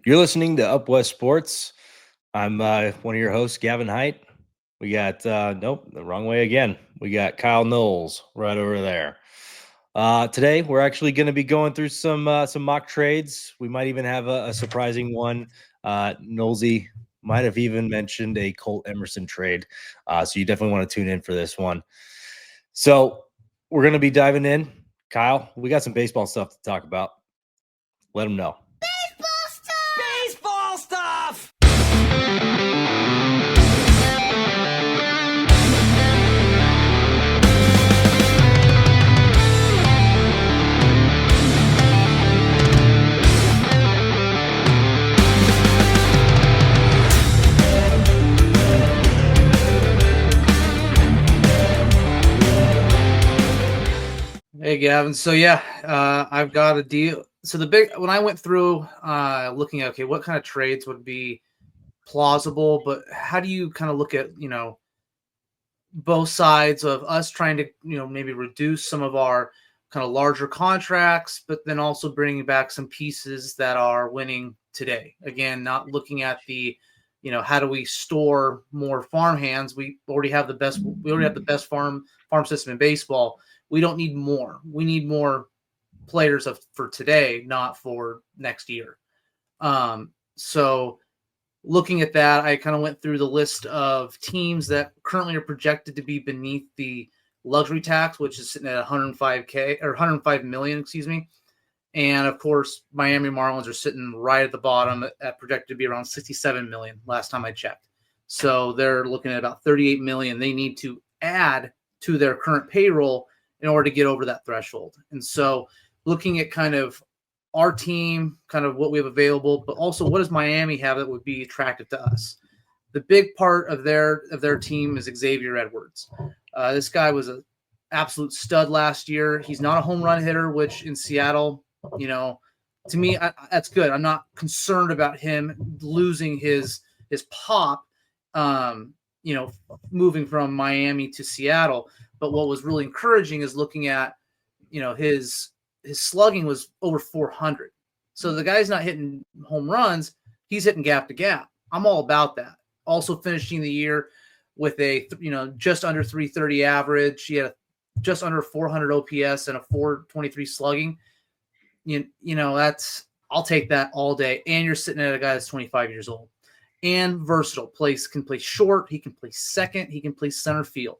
You're listening to Up West Sports. I'm one of your hosts, Gavin Height. We got nope, the wrong way again. We got Kyle Knowles right over there. Today we're actually going to be going through some mock trades. We might even have a surprising one. Knowlesy might have even mentioned a Colt Emerson trade, so you definitely want to tune in for this one. So we're going to be diving in. Kyle, we got some baseball stuff to talk about. Let them know. Baseball stuff! Hey Gavin, so I've got a deal. So when I went through looking at what kind of trades would be plausible, but how do you kind of look at both sides of us trying to maybe reduce some of our kind of larger contracts, but then also bringing back some pieces that are winning today. Again, not looking at the how do we store more farm hands? We already have the best farm system in baseball. We don't need more. We need more players for today, not for next year. So looking at that, I kind of went through the list of teams that currently are projected to be beneath the luxury tax, which is sitting at 105K or 105 million, excuse me. And of course, Miami Marlins are sitting right at the bottom at projected to be around 67 million last time I checked. So they're looking at about 38 million they need to add to their current payroll in order to get over that threshold. And so looking at kind of our team, kind of what we have available, but also what does Miami have that would be attractive to us? The big part of their team is Xavier Edwards. This guy was an absolute stud last year. He's not a home run hitter, which in Seattle, to me, that's good. I'm not concerned about him losing his pop, moving from Miami to Seattle. But what was really encouraging is looking at, his slugging was over 400. So the guy's not hitting home runs. He's hitting gap to gap. I'm all about that. Also finishing the year with a, just under 330 average. He had just under 400 OPS and a 423 slugging. I'll take that all day. And you're sitting at a guy that's 25 years old and versatile. Can play short. He can play second. He can play center field.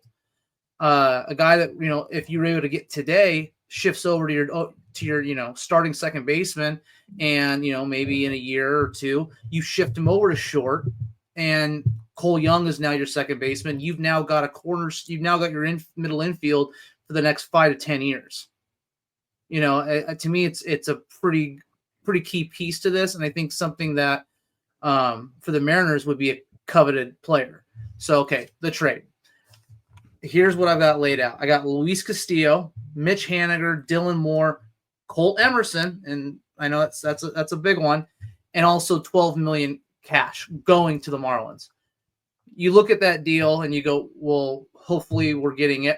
A guy that, if you're able to get today, shifts over to your starting second baseman, and maybe in a year or two you shift him over to short, and Cole Young is now your second baseman. You've now got you've now got your middle infield for the next 5 to 10 years. To me, it's a pretty key piece to this, and I think something that for the Mariners would be a coveted player. So okay, the trade. Here's what I've got laid out. I got Luis Castillo, Mitch Haniger, Dylan Moore, Colt Emerson, and I know that's a big one, and also 12 million cash going to the Marlins. You look at that deal and you go, well, hopefully we're getting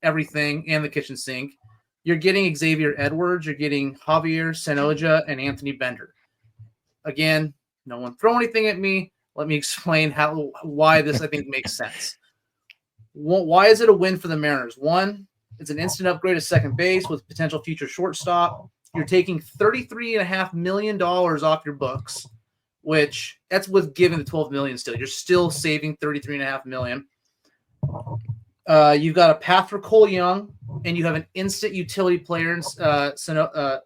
everything and the kitchen sink. You're getting Xavier Edwards, you're getting Javier Sanoja, and Anthony Bender. Again, no one throw anything at me. Let me explain why this I think makes sense. Why is it a win for the Mariners? One, it's an instant upgrade to second base with potential future shortstop. You're taking $33.5 million off your books, which that's with giving the 12 million still. You're still saving $33.5 million. You've got a path for Cole Young, and you have an instant utility player in Sanoja.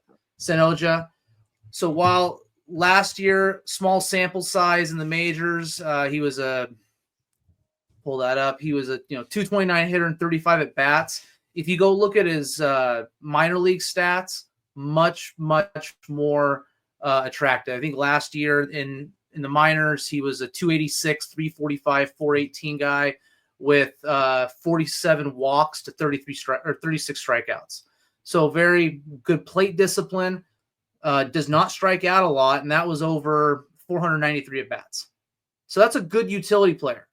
So while last year, small sample size in the majors, he was a pull that up. He was a 229 hitter and 35 at bats. If you go look at his minor league stats, much more attractive. I think last year in the minors, he was a 286, 345, 418 guy with 47 walks to 36 strikeouts. So very good plate discipline. Does not strike out a lot, and that was over 493 at bats. So that's a good utility player.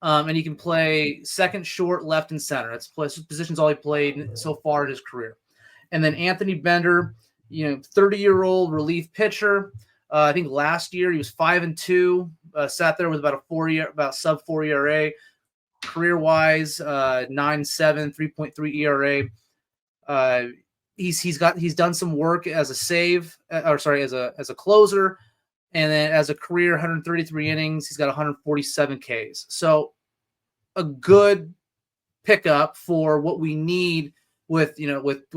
And he can play second, short, left, and center. That's positions all he played so far in his career. And then Anthony Bender, 30-year-old relief pitcher. I think last year he was 5-2, sat there with about sub 4 ERA. Career wise, 9.7, 3.3 ERA. He's done some work as a save, or sorry, as a closer, and then as a career 133 innings, he's got 147 Ks. So a good pickup for what we need with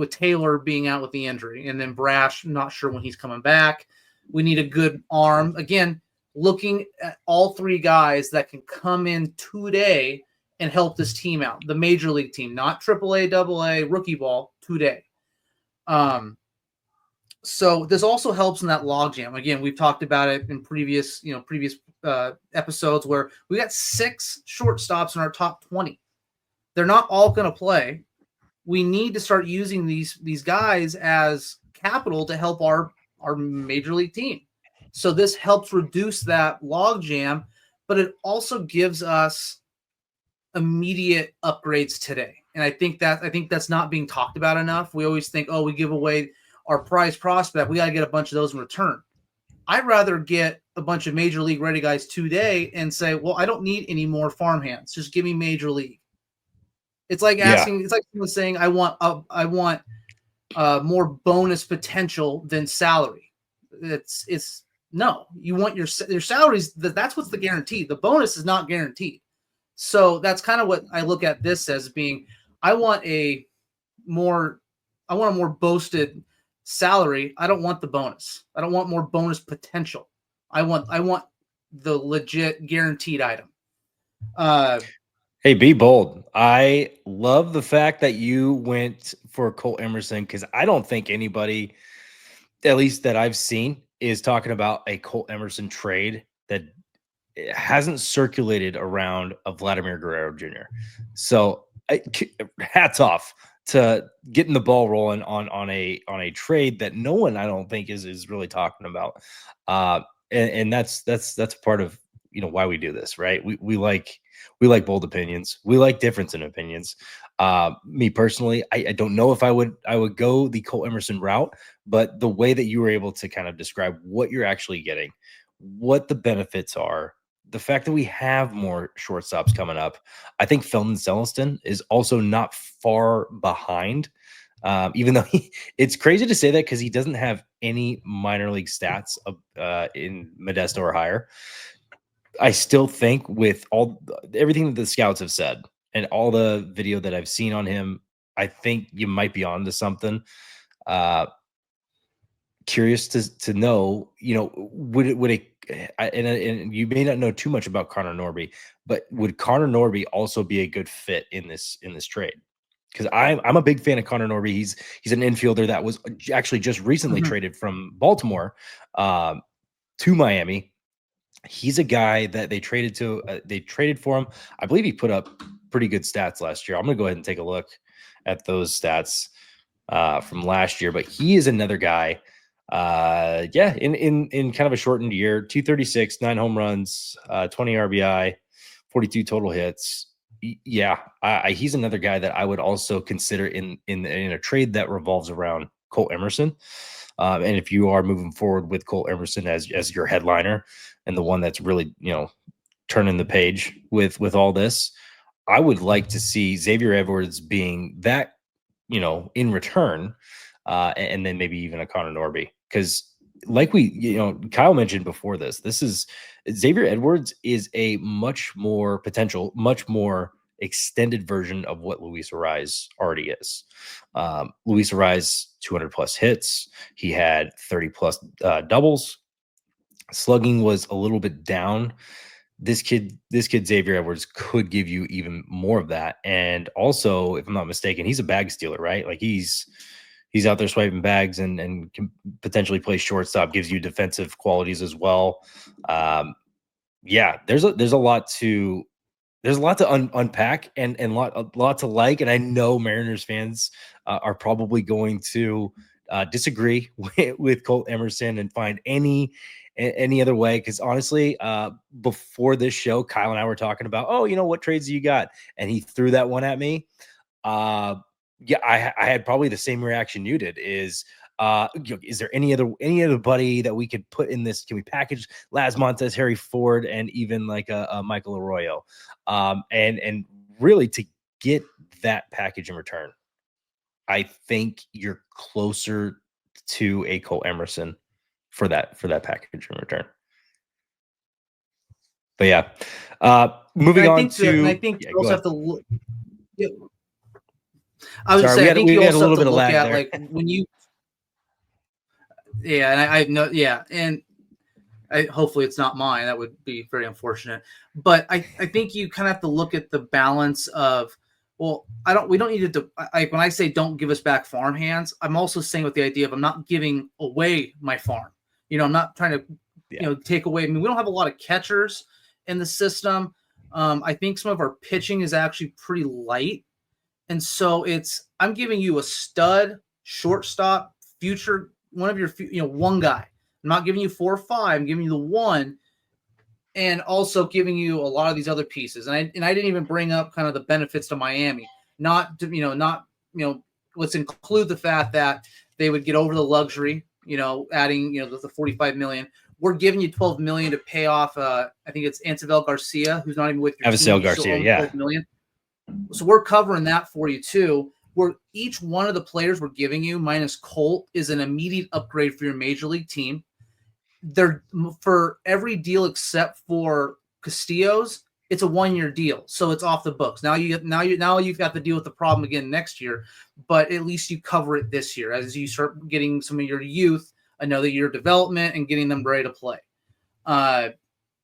Taylor being out with the injury, and then Brash not sure when he's coming back. We need a good arm again. Looking at all three guys that can come in today and help this team out, the major league team, not AAA, AA, rookie ball today. So this also helps in that logjam. Again, we've talked about it in previous episodes where we got 6 shortstops in our top 20. They're not all going to play. We need to start using these guys as capital to help our major league team. So this helps reduce that logjam, but it also gives us immediate upgrades today. And I think that's not being talked about enough. We always think, oh, we give away our prize prospect, we got to get a bunch of those in return. I'd rather get a bunch of major league ready guys today and say, well, I don't need any more farmhands. Just give me major league. It's like asking, it's like someone saying, I want more bonus potential than salary. It's no, you want your salaries. That's what's the guarantee. The bonus is not guaranteed. So that's kind of what I look at this as being. I want a more boasted salary. I don't want the bonus. I don't want more bonus potential. I want the legit guaranteed item. Hey, be bold. I love the fact that you went for Colt Emerson because I don't think anybody, at least that I've seen, is talking about a Colt Emerson trade that hasn't circulated around a Vladimir Guerrero Jr. So hats off to getting the ball rolling on a trade that no one, I don't think, is really talking about. And that's part of why we do this, right? We like bold opinions. We like difference in opinions. Me personally, I don't know if I would go the Colt Emerson route, but the way that you were able to kind of describe what you're actually getting, what the benefits are, the fact that we have more shortstops coming up, I think Felton Celestin is also not far behind. Even though it's crazy to say that because he doesn't have any minor league stats in Modesto or higher. I still think with everything that the scouts have said and all the video that I've seen on him, I think you might be onto something. Curious to know, and you may not know too much about Connor Norby, but would Connor Norby also be a good fit in this trade? Because I'm a big fan of Connor Norby. He's an infielder that was actually just recently traded from Baltimore to Miami. He's a guy that they traded for him. I believe he put up pretty good stats last year. I'm going to go ahead and take a look at those stats from last year, but he is another guy. In kind of a shortened year, 236, 9 home runs, 20 RBI, 42 total hits. He's another guy that I would also consider in a trade that revolves around Colt Emerson. And if you are moving forward with Colt Emerson as your headliner and the one that's really, turning the page with all this, I would like to see Xavier Edwards being that, in return, and then maybe even a Connor Norby. Because like Kyle mentioned before this is Xavier Edwards is a much more extended version of what Luis Arraez already is. Luis Arraez, 200 plus hits. He had 30 plus doubles. Slugging was a little bit down. This kid Xavier Edwards could give you even more of that. And also, if I'm not mistaken, he's a bag stealer, right? Like he's out there swiping bags and can potentially play shortstop, gives you defensive qualities as well. There's a lot to unpack and a lot to like. And I know Mariners fans are probably going to disagree with Colt Emerson and find any other way. Because honestly, before this show, Kyle and I were talking about, what trades do you got? And he threw that one at me. I had probably the same reaction you did. Is Is there any other buddy that we could put in this? Can we package Laz Montes, Harry Ford, and even like a Michael Arroyo, and really to get that package in return? I think you're closer to a Colt Emerson for that package in return. But yeah, moving on to. I think Yeah, you go also ahead. have to look. I would Sorry, say I think we you had a also have little to bit of look lag at there. like when you. Yeah, and I know. Yeah, and hopefully it's not mine. That would be very unfortunate. But I think you kind of have to look at the balance of, well, we don't need to, when I say don't give us back farm hands, I'm also saying with the idea of I'm not giving away my farm. I'm not trying to, Yeah. take away. I mean, we don't have a lot of catchers in the system. I think some of our pitching is actually pretty light. And so I'm giving you a stud shortstop, future, one of your, one guy. I'm not giving you 4 or 5. I'm giving you the one, and also giving you a lot of these other pieces. And I didn't even bring up kind of the benefits to Miami. Let's include the fact that they would get over the luxury, adding, the 45 million. We're giving you 12 million to pay off. I think it's Antivel Garcia, who's not even with your team. Avisail He still Garcia, owns yeah. 12 million. So we're covering that for you too. Where each one of the players we're giving you, minus Colt, is an immediate upgrade for your major league team. They're for every deal except for Castillo's, it's a 1-year deal, so it's off the books. Now you've got to deal with the problem again next year, but at least you cover it this year as you start getting some of your youth another year of development and getting them ready to play.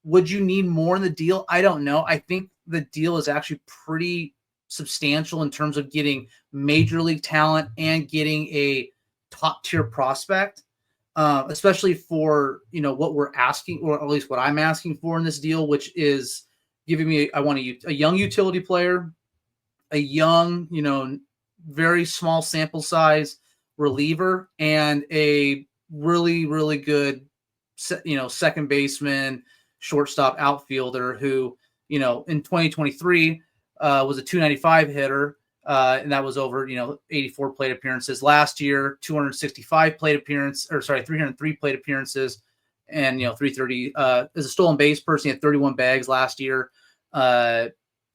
Would you need more in the deal? I don't know. I think the deal is actually pretty substantial in terms of getting major league talent and getting a top tier prospect, especially for what we're asking, or at least what I'm asking for in this deal, which is giving me. I want a young utility player, a young, very small sample size reliever, and a really, really good, second baseman, shortstop, outfielder who, in 2023 was a 295 hitter. And that was over, 84 plate appearances. Last year, 265 plate appearance, 303 plate appearances, and 330 as a stolen base person. He had 31 bags last year, and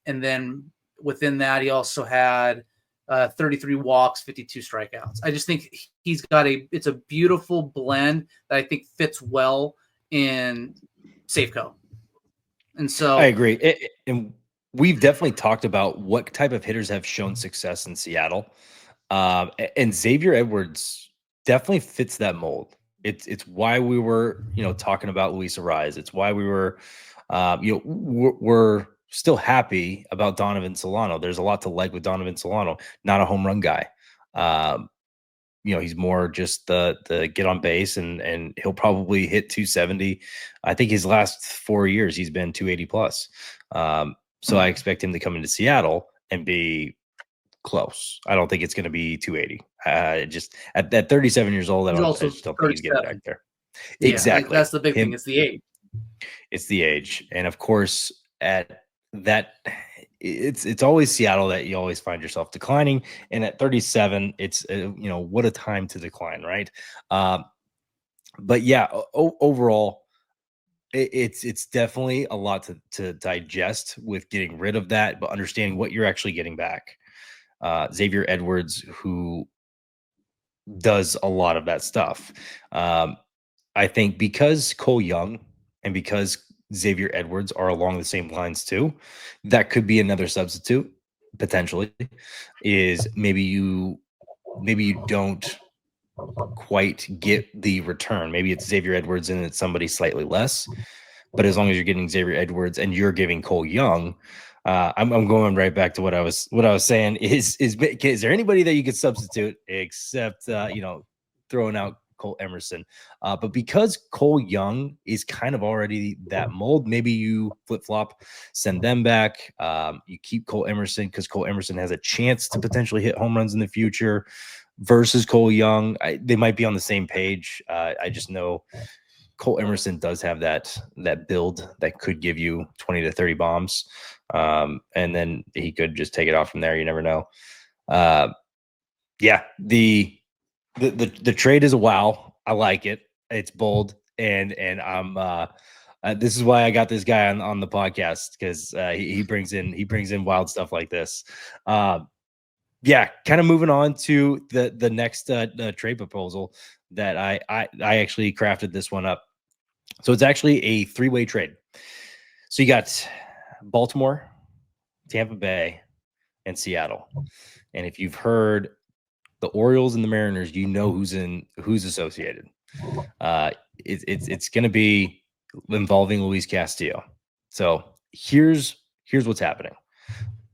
then within that, he also had 33 walks, 52 strikeouts. I just think he's got it's a beautiful blend that I think fits well in Safeco. And so I agree. And we've definitely talked about what type of hitters have shown success in Seattle. And Xavier Edwards definitely fits that mold. It's why we were, talking about Luis Arraez. It's why we were, we're still happy about Donovan Solano. There's a lot to like with Donovan Solano, not a home run guy. He's more just the get on base, and he'll probably hit 270. I think his last 4 years he's been 280 plus. So I expect him to come into Seattle and be close. I don't think it's going to be 280. Just at 37 years old, I just don't think he's getting back there. Yeah, Exactly. that's the big thing. It's the age. It's the age, and of course, at that, it's always Seattle that you always find yourself declining. And at 37, it's what a time to decline, right? But yeah, overall, it's definitely a lot to digest with getting rid of that, but understanding what you're actually getting back. Xavier Edwards, who does a lot of that stuff. I think because Cole Young and because Xavier Edwards are along the same lines too, that could be another substitute potentially. Is maybe you don't quite get the return. Maybe it's Xavier Edwards and it's somebody slightly less. But as long as you're getting Xavier Edwards and you're giving Cole Young, I'm going right back to what I was saying. Is there anybody that you could substitute except throwing out Colt Emerson? But because Cole Young is kind of already that mold, maybe you flip flop, send them back. You keep Cole Emerson because Cole Emerson has a chance to potentially hit home runs in the future. Versus Cole Young, they might be on the same page. I just know Colt Emerson does have that build that could give you 20 to 30 bombs. And then he could just take it off from there. You never know. Yeah, the The trade is a wow. I like it. It's bold, and I'm this is why I got this guy on the podcast, because he brings in wild stuff like this. Yeah, kind of moving on to the next trade proposal that I actually crafted this one up. So it's actually a 3-way trade. So you got Baltimore, Tampa Bay, and Seattle. And if you've heard the Orioles and the Mariners, you know who's associated. It's going to be involving Luis Castillo. So here's what's happening.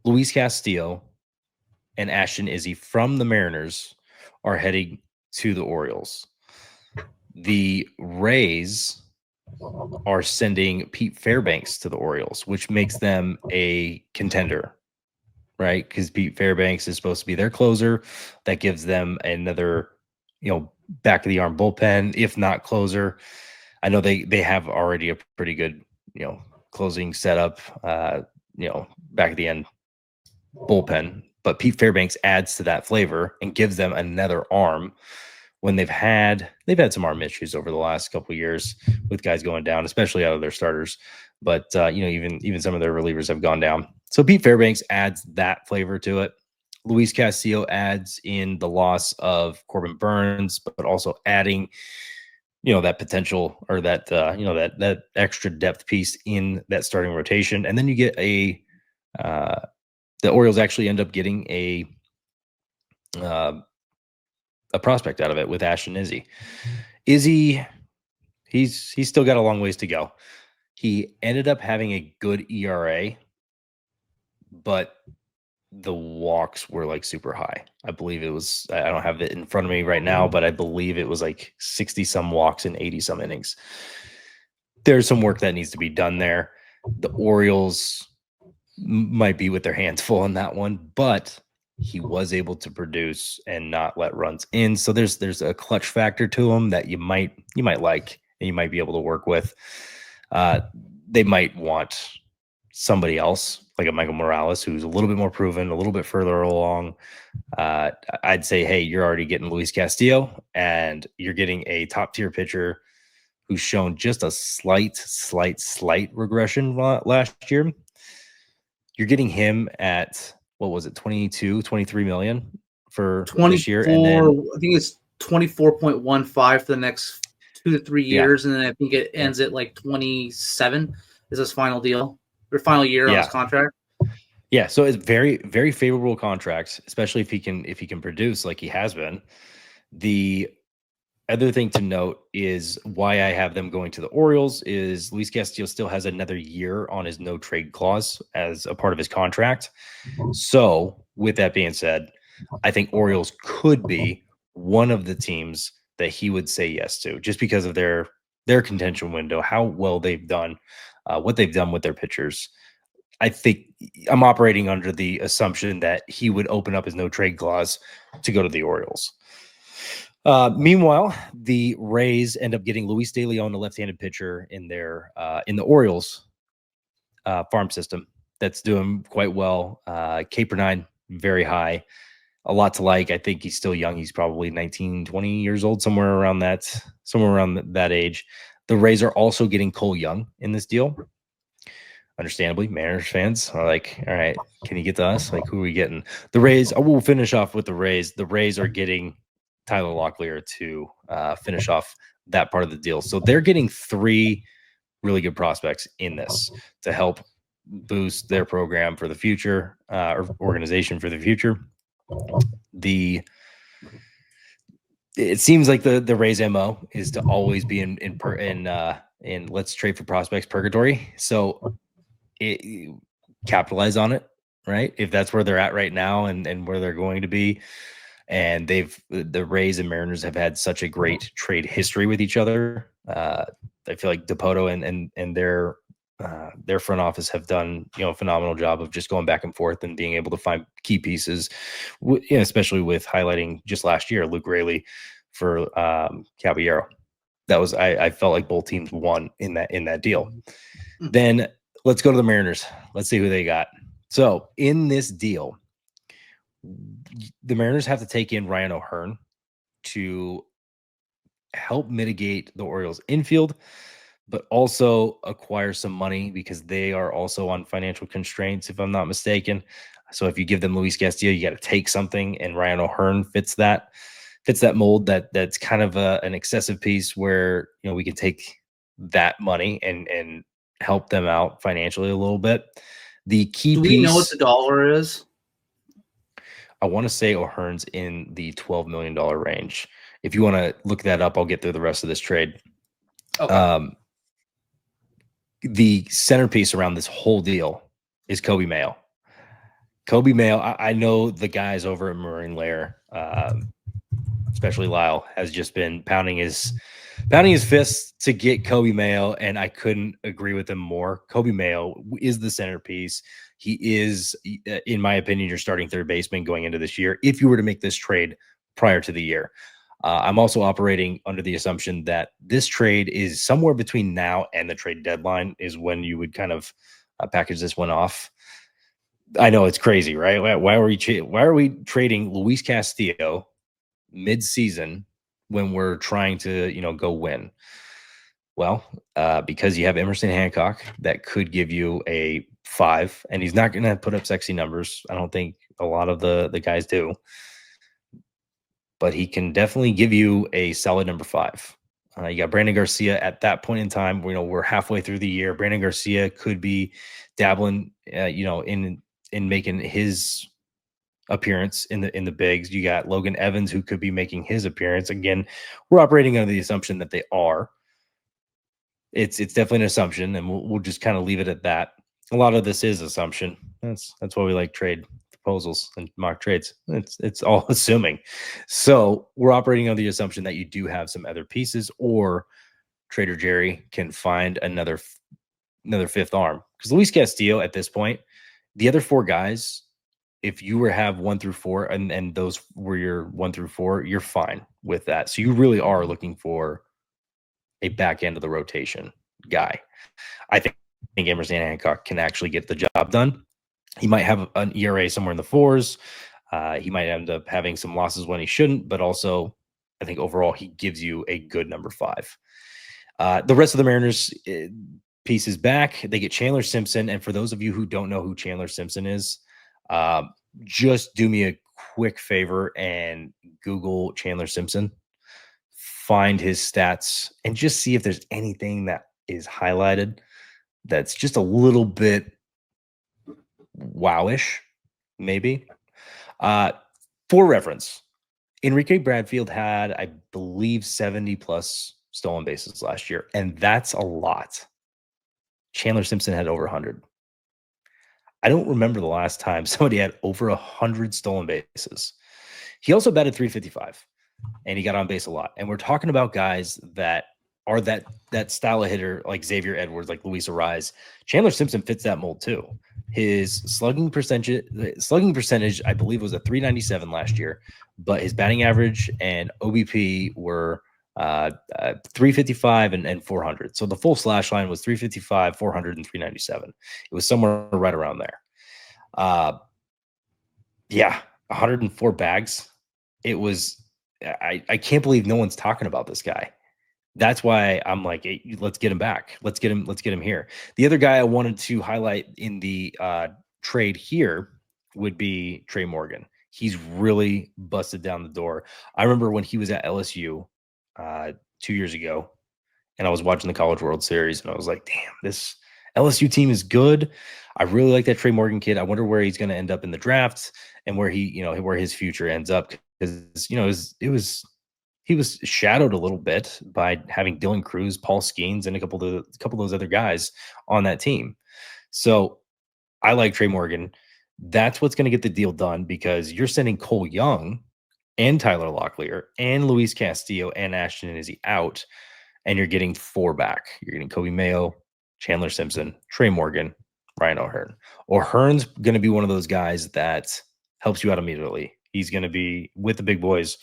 Luis Castillo and Ashton Izzy from the Mariners are heading to the Orioles. The Rays are sending Pete Fairbanks to the Orioles, which makes them a contender, right? Because Pete Fairbanks is supposed to be their closer. That gives them another, back of the arm bullpen, if not closer. I know they have already a pretty good, closing setup, back of the end bullpen, but Pete Fairbanks adds to that flavor and gives them another arm when they've had some arm issues over the last couple of years with guys going down, especially out of their starters. But even some of their relievers have gone down. So Pete Fairbanks adds that flavor to it. Luis Castillo adds in the loss of Corbin Burns, but also adding that potential, or that that extra depth piece in that starting rotation. And then you get the Orioles actually end up getting a prospect out of it with Ashton Izzy. Izzy, he's still got a long ways to go. He ended up having a good ERA, but the walks were like super high. I believe it was, I don't have it in front of me right now, but I believe it was like 60 some walks in 80 some innings. There's some work that needs to be done there. The Orioles might be with their hands full on that one, but he was able to produce and not let runs in. So there's a clutch factor to him that you might like, and you might be able to work with. They might want somebody else like a Michael Morales, who's a little bit more proven, a little bit further along. I'd say, hey, you're already getting Luis Castillo, and you're getting a top tier pitcher who's shown just a slight regression last year. You're getting him at, what was it, 22, 23 million for this year. And then I think it's 24.15 for the next 2 to 3 years. And then I think it ends at like 27 is his final deal, or final year on his contract. Yeah. So it's very, very favorable contracts, especially if he can produce like he has been. The other thing to note is why I have them going to the Orioles is Luis Castillo still has another year on his no trade clause as a part of his contract. So with that being said, I think Orioles could be one of the teams that he would say yes to, just because of their contention window, how well they've done, what they've done with their pitchers. I think I'm operating under the assumption that he would open up his no trade clause to go to the Orioles. Meanwhile, the Rays end up getting Luis De Leon, a left-handed pitcher, in their in the Orioles farm system that's doing quite well. K/9 very high, a lot to like. I think he's still young. He's probably 19, 20 years old, somewhere around that age. The Rays are also getting Cole Young in this deal. Understandably, Mariners fans are like, all right, can you get to us? Like, who are we getting? The Rays, we'll finish off with the Rays. The Rays are getting Tyler Locklear to finish off that part of the deal. So they're getting 3 really good prospects in this to help boost their program for the future, or organization for the future. It seems like the Rays MO is to always be in let's trade for prospects purgatory. So capitalize on it, right? If that's where they're at right now and where they're going to be. And the Rays and Mariners have had such a great trade history with each other. I feel like Dipoto and their front office have done a phenomenal job of just going back and forth and being able to find key pieces, especially with highlighting just last year Luke Raley for Caballero. That was I felt like both teams won in that deal. Then let's go to the Mariners. Let's see who they got. So in this deal, the Mariners have to take in Ryan O'Hearn to help mitigate the Orioles' infield, but also acquire some money because they are also on financial constraints, if I'm not mistaken. So if you give them Luis Castillo, you got to take something, and Ryan O'Hearn fits that mold. That's kind of an excessive piece where we can take that money and help them out financially a little bit. The key Do we know what piece, the dollar is? I want to say O'Hearn's in the $12 million range. If you want to look that up, I'll get through the rest of this trade. Okay. The centerpiece around this whole deal is Kobe Mayo. Kobe Mayo, I know the guys over at Marine Lair, especially Lyle, has just been pounding his fists to get Kobe Mayo, and I couldn't agree with him more. Kobe Mayo is the centerpiece. He is, in my opinion, your starting third baseman going into this year if you were to make this trade prior to the year. I'm also operating under the assumption that this trade is somewhere between now and the trade deadline is when you would kind of package this one off. I know it's crazy, right? Why are we trading Luis Castillo mid-season when we're trying to go win? Well, because you have Emerson Hancock that could give you a 5, and he's not going to put up sexy numbers. I don't think a lot of the guys do, but he can definitely give you a solid number 5. You got Brandon Garcia at that point in time. We're halfway through the year. Brandon Garcia could be dabbling, in making his appearance in the bigs. You got Logan Evans who could be making his appearance again. We're operating under the assumption that they are. It's definitely an assumption, and we'll just kind of leave it at that. A lot of this is assumption. That's why we like trade proposals and mock trades. It's all assuming. So we're operating on the assumption that you do have some other pieces, or Trader Jerry can find another fifth arm. Because Luis Castillo at this point, the other 4 guys, if you have 1 through 4, and those were your 1 through 4, you're fine with that. So you really are looking for a back end of the rotation guy. I think Emerson Hancock can actually get the job done. He might have an ERA somewhere in the 4s. He might end up having some losses when he shouldn't, but also I think overall he gives you a good number 5. The rest of the Mariners pieces back. They get Chandler Simpson. And for those of you who don't know who Chandler Simpson is, just do me a quick favor and Google Chandler Simpson, find his stats, and just see if there's anything that is highlighted that's just a little bit wowish, maybe. For reference, Enrique Bradfield had, I believe, 70 plus stolen bases last year, and that's a lot. Chandler Simpson had over 100. I don't remember the last time somebody had over 100 stolen bases. He also batted 355, and he got on base a lot. And we're talking about guys that are that style of hitter, like Xavier Edwards, like Luis Ariz. Chandler Simpson fits that mold too. His slugging percentage, I believe, was a 397 last year, but his batting average and OBP were 355 and 400. So the full slash line was 355, 400, and 397. It was somewhere right around there. Yeah, 104 bags. It was. I can't believe no one's talking about this guy. That's why I'm like, hey, let's get him back. Let's get him here. The other guy I wanted to highlight in the trade here would be Trey Morgan. He's really busted down the door. I remember when he was at LSU 2 years ago, and I was watching the College World Series, and I was like, damn, this LSU team is good. I really like that Trey Morgan kid. I wonder where he's going to end up in the draft and where where his future ends up, because he was shadowed a little bit by having Dylan Cruz, Paul Skeens, and a couple of those other guys on that team. So I like Trey Morgan. That's what's going to get the deal done, because you're sending Cole Young and Tyler Locklear and Luis Castillo and Ashton Izzy out, and you're getting 4 back. You're getting Kobe Mayo, Chandler Simpson, Trey Morgan, Ryan O'Hearn. O'Hearn's going to be one of those guys that helps you out immediately. He's going to be with the big boys,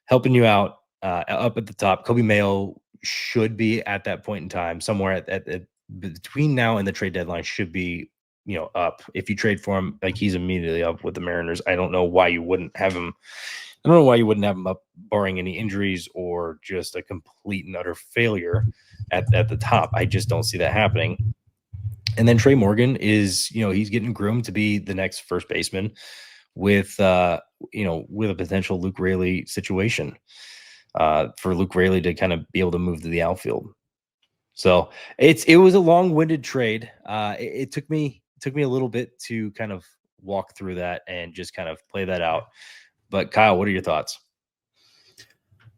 helping you out up at the top. Kobe Mayo should be at that point in time somewhere at between now and the trade deadline, should be up. If you trade for him, like, he's immediately up with the Mariners. I don't know why you wouldn't have him I don't know why you wouldn't have him up, barring any injuries or just a complete and utter failure at the top. I just don't see that happening. And then Trey Morgan is, he's getting groomed to be the next first baseman with, with a potential Luke Raley situation, for Luke Raley to kind of be able to move to the outfield. So it was a long-winded trade. It took me a little bit to kind of walk through that and just kind of play that out. But Kyle, what are your thoughts?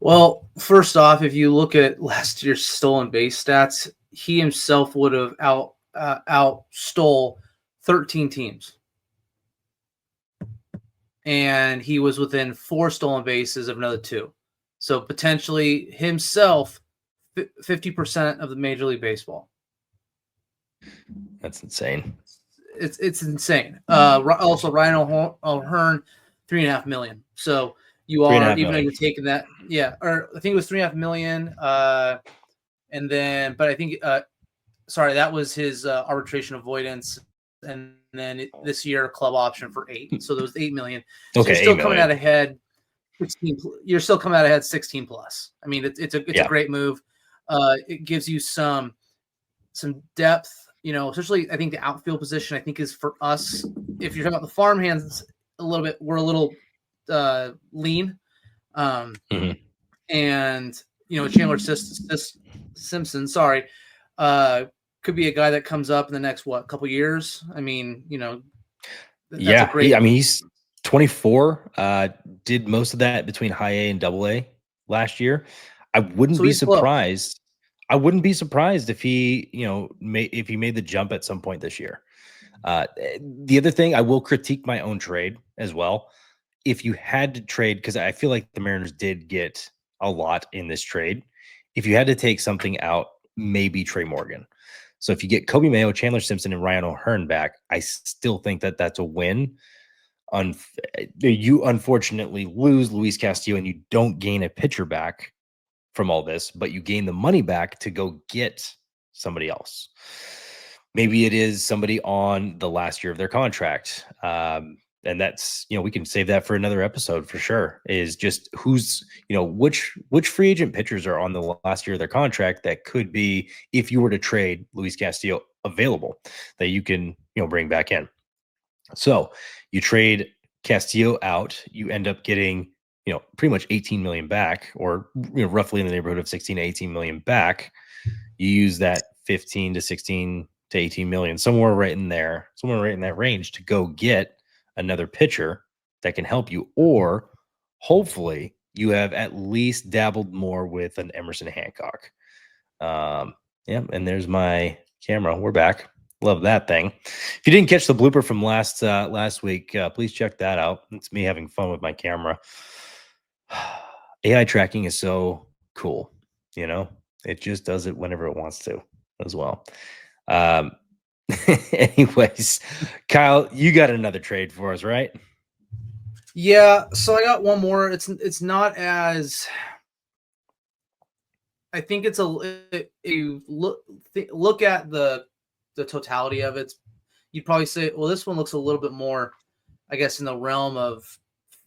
Well, first off, if you look at last year's stolen base stats, he himself would have out stole 13 teams, and he was within 4 stolen bases of another 2. So potentially himself 50% of the Major League Baseball. That's insane. It's insane. Also, Ryan O'Hearn, $3.5 million. So you are, even though you're taking that, or I think it was $3.5 million. And then, but I think, that was his arbitration avoidance, and then this year club option for 8. So there was $8 million. So okay, you're still coming out ahead. 16. You're still coming out ahead 16 plus. I mean, it's a great move. It gives you some depth. Especially I think the outfield position, I think, is for us. If you're talking about the farm hands, we're a little lean. And Chandler Simpson, could be a guy that comes up in the next couple years. I mean, that's a great. He's 24. Did most of that between high A and double A last year. I wouldn't be surprised. I wouldn't be surprised if he, if he made the jump at some point this year. The other thing, I will critique my own trade as well. If you had to trade, because I feel like the Mariners did get a lot in this trade. If you had to take something out, maybe Trey Morgan. So if you get Kobe Mayo, Chandler Simpson, and Ryan O'Hearn back, I still think that that's a win. You unfortunately lose Luis Castillo, and you don't gain a pitcher back from all this, but you gain the money back to go get somebody else. Maybe it is somebody on the last year of their contract. And that's, we can save that for another episode for sure, is just who's, which free agent pitchers are on the last year of their contract that could be, if you were to trade Luis Castillo, available that you can, bring back in. So you trade Castillo out, you end up getting, pretty much 18 million back, or roughly in the neighborhood of 16 to 18 million back. You use that 15 to 16 to 18 million, somewhere right in that range, to go get another pitcher that can help you, or hopefully you have at least dabbled more with an Emerson Hancock. And there's my camera. We're back. Love that thing. If you didn't catch the blooper from last week, please check that out. It's me having fun with my camera. AI tracking is so cool. It just does it whenever it wants to as well. Anyways, Kyle, you got another trade for us, right? Yeah, so I got one more. It's not as, I think it's you look at the totality of it, you'd probably say, well, this one looks a little bit more, I guess, in the realm of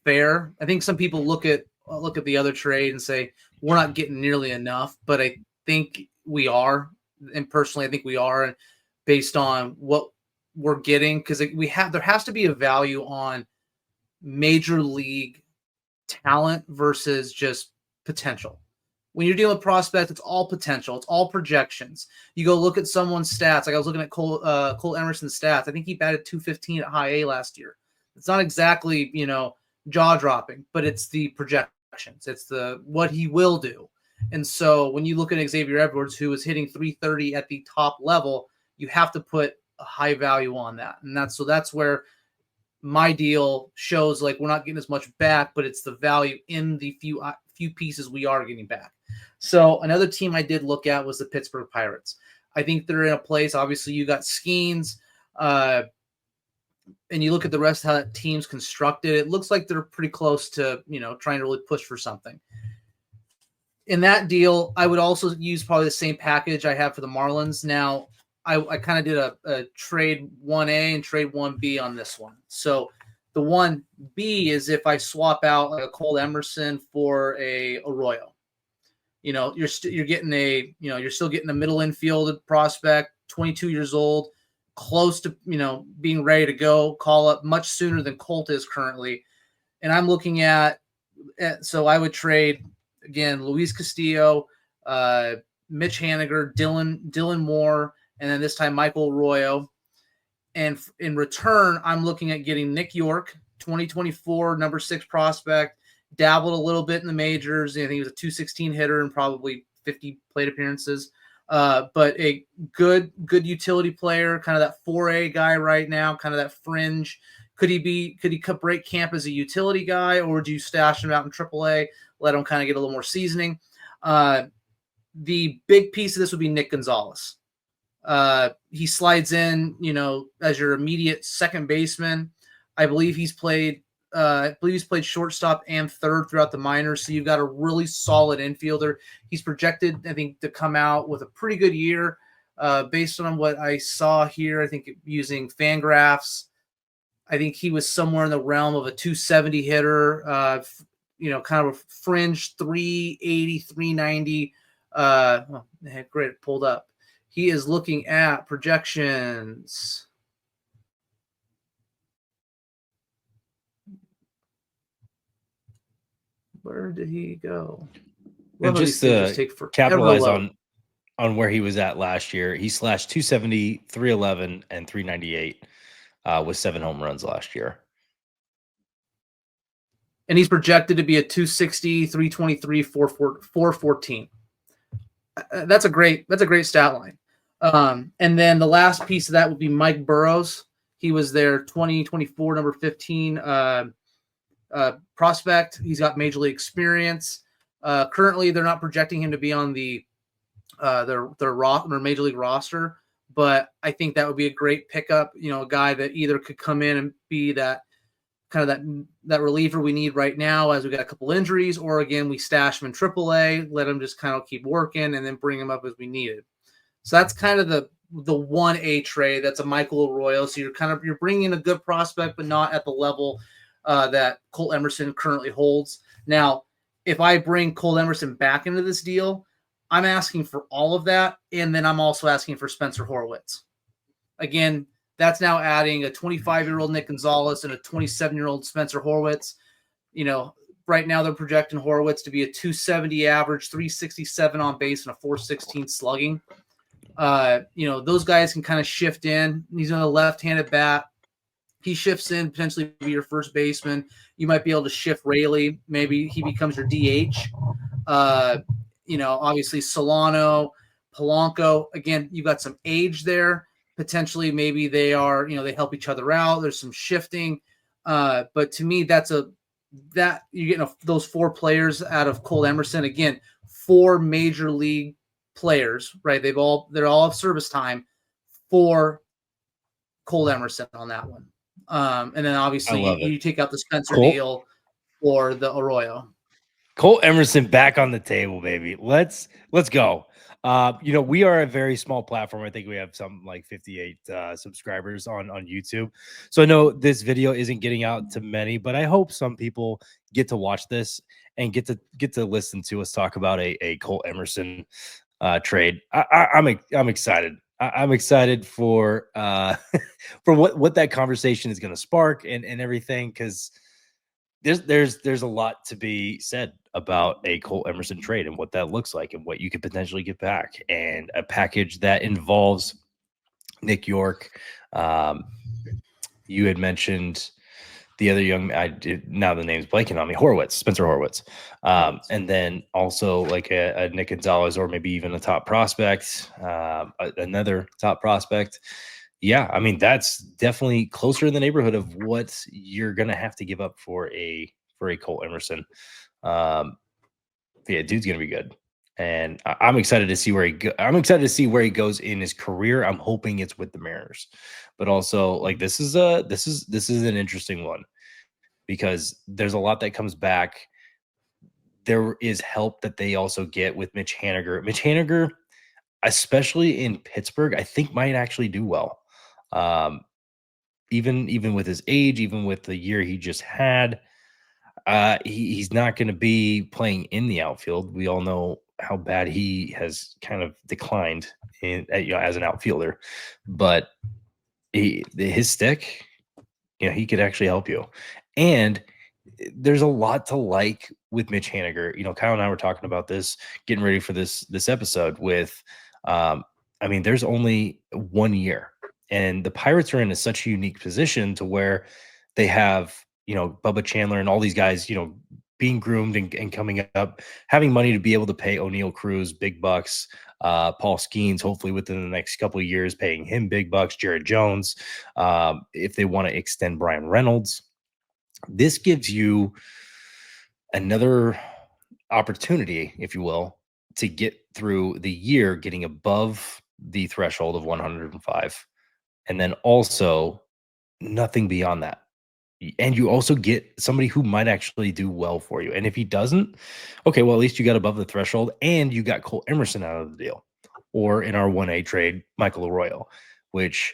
fair. I think some people look at the other trade and say we're not getting nearly enough, but I think we are, and personally, I think we are, based on what we're getting, because there has to be a value on major league talent versus just potential. When you're dealing with prospects, it's all potential. It's all projections. You go look at someone's stats. Like I was looking at Colt Emerson's stats. I think he batted .215 at high A last year. It's not exactly, jaw dropping, but it's the projections. It's what he will do. And so when you look at Xavier Edwards, who is hitting .330 at the top level, you have to put a high value on that. And that's where my deal shows, like, we're not getting as much back, but it's the value in the few pieces we are getting back. So another team I did look at was the Pittsburgh Pirates. I think they're in a place, obviously you got Skeens, and you look at the rest of how that team's constructed, it looks like they're pretty close to, trying to really push for something. In that deal, I would also use probably the same package I have for the Marlins. Now, I kind of did a trade 1A and trade 1B on this one. So The one B is if I swap out like a Colt Emerson for a Arroyo. You're getting you're still getting a middle infield prospect, 22 years old, close to being ready to go, call up much sooner than Colt is currently. And I'm looking at so I would trade again Luis Castillo, Mitch Haniger, Dylan Moore, and then this time Michael Arroyo. And in return, I'm looking at getting Nick York, 2024 number 6 prospect, dabbled a little bit in the majors. I think he was a 216 hitter and probably 50 plate appearances. But a good utility player, kind of that 4A guy right now, kind of that fringe. Could he break camp as a utility guy, or do you stash him out in AAA, let him kind of get a little more seasoning? The big piece of this would be Nick Gonzalez. He slides in, as your immediate second baseman. I believe he's played shortstop and third throughout the minors. So you've got a really solid infielder. He's projected, I think, to come out with a pretty good year, based on what I saw here. I think using Fangraphs, I think he was somewhere in the realm of a 270 hitter, kind of a fringe 380, 390. Great, pulled up. He is looking at projections. Where did he go? And just to capitalize on where he was at last year, he slashed 270, 311, and 398 with 7 home runs last year. And he's projected to be a 260, 323, 414. That's a great stat line. And then the last piece of that would be Mike Burrows. He was their 2024 number 15 prospect. He's got major league experience. Currently, they're not projecting him to be on their major league roster, but I think that would be a great pickup. A guy that either could come in and be that kind of that reliever we need right now as we got a couple injuries, or again we stash him in AAA, let him just kind of keep working, and then bring him up as we need it. So that's kind of the 1A trade. That's a Michael Arroyo. So you're bringing in a good prospect, but not at the level that Colt Emerson currently holds. Now, if I bring Colt Emerson back into this deal, I'm asking for all of that, and then I'm also asking for Spencer Horwitz. Again, that's now adding a 25-year-old Nick Gonzalez and a 27-year-old Spencer Horwitz. Right now they're projecting Horwitz to be a 270 average, 367 on base, and a 416 slugging. Those guys can kind of shift in. He's on a left-handed bat. He shifts in, potentially be your first baseman. You might be able to shift Rayleigh. Maybe he becomes your DH. Obviously Solano, Polanco. Again, you've got some age there. Potentially, maybe they are, they help each other out. There's some shifting. But to me, you're getting those 4 players out of Colt Emerson. Again, 4 major league players, right? They're all have service time for Colt Emerson on that one. And then obviously you take out the Spencer deal or the Arroyo. Colt Emerson back on the table, baby. Let's go. We are a very small platform. I think we have something like 58 subscribers on YouTube. So I know this video isn't getting out to many, but I hope some people get to watch this and get to listen to us talk about a Colt Emerson trade. I'm excited. I'm excited for for what that conversation is going to spark and everything, because there's a lot to be said about a Colt Emerson trade and what that looks like and what you could potentially get back, and a package that involves Nick York. You had mentioned the other now the name's blanking on me, Spencer Horwitz. And then also like a Nick Gonzalez, or maybe even a top prospect, another top prospect. Yeah, I mean, that's definitely closer in the neighborhood of what you're going to have to give up for a Colt Emerson. Yeah, dude's going to be good. And I'm excited to see where I'm excited to see where he goes in his career. I'm hoping it's with the Mariners, but also like this is an interesting one, because there's a lot that comes back. There is help that they also get with Mitch Haniger. Mitch Haniger, especially in Pittsburgh, I think might actually do well. even with his age, even with the year he just had, he's not going to be playing in the outfield. We all know how bad he has kind of declined as an outfielder, but his stick, he could actually help you. And there's a lot to like with Mitch Haniger. Kyle and I were talking about this, getting ready for this episode with, there's only 1 year, and the Pirates are in such a unique position to where they have, Bubba Chandler and all these guys, being groomed and coming up, having money to be able to pay O'Neal Cruz big bucks, Paul Skeens, hopefully within the next couple of years, paying him big bucks, Jared Jones, if they want to extend Brian Reynolds. This gives you another opportunity, if you will, to get through the year getting above the threshold of 105, and then also nothing beyond that. And you also get somebody who might actually do well for you. And if he doesn't, okay, well, at least you got above the threshold and you got Colt Emerson out of the deal. Or in our 1A trade, Michael Arroyo, which,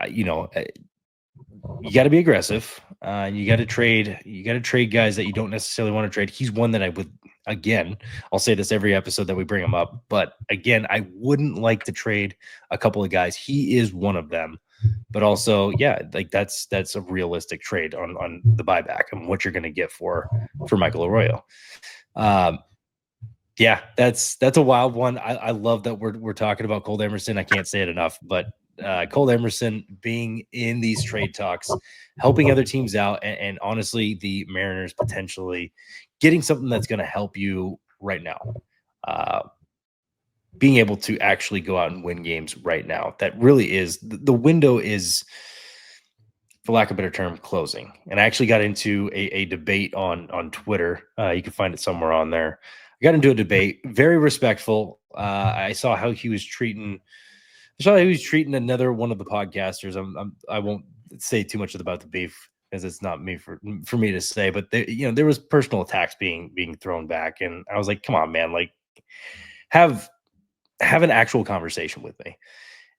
you got to be aggressive. You got to trade. You got to trade guys that you don't necessarily want to trade. He's one that I would, again, I'll say this every episode that we bring him up, but again, I wouldn't like to trade a couple of guys. He is one of them. But also, yeah, like that's a realistic trade on the buyback and what you're going to get for Michael Arroyo. Yeah, that's a wild one. I love that we're talking about Colt Emerson. I can't say it enough, but Colt Emerson being in these trade talks, helping other teams out, and honestly, the Mariners potentially getting something that's going to help you right now. Being able to actually go out and win games right now. That really is the window is, for lack of a better term, closing. And I actually got into a debate on Twitter. You can find it somewhere on there. I got into a debate, very respectful. I saw how he was treating. I saw how he was treating another one of the podcasters. I won't say too much about the beef because it's not me for me to say. But there was personal attacks being thrown back, and I was like, come on, man, like have an actual conversation with me.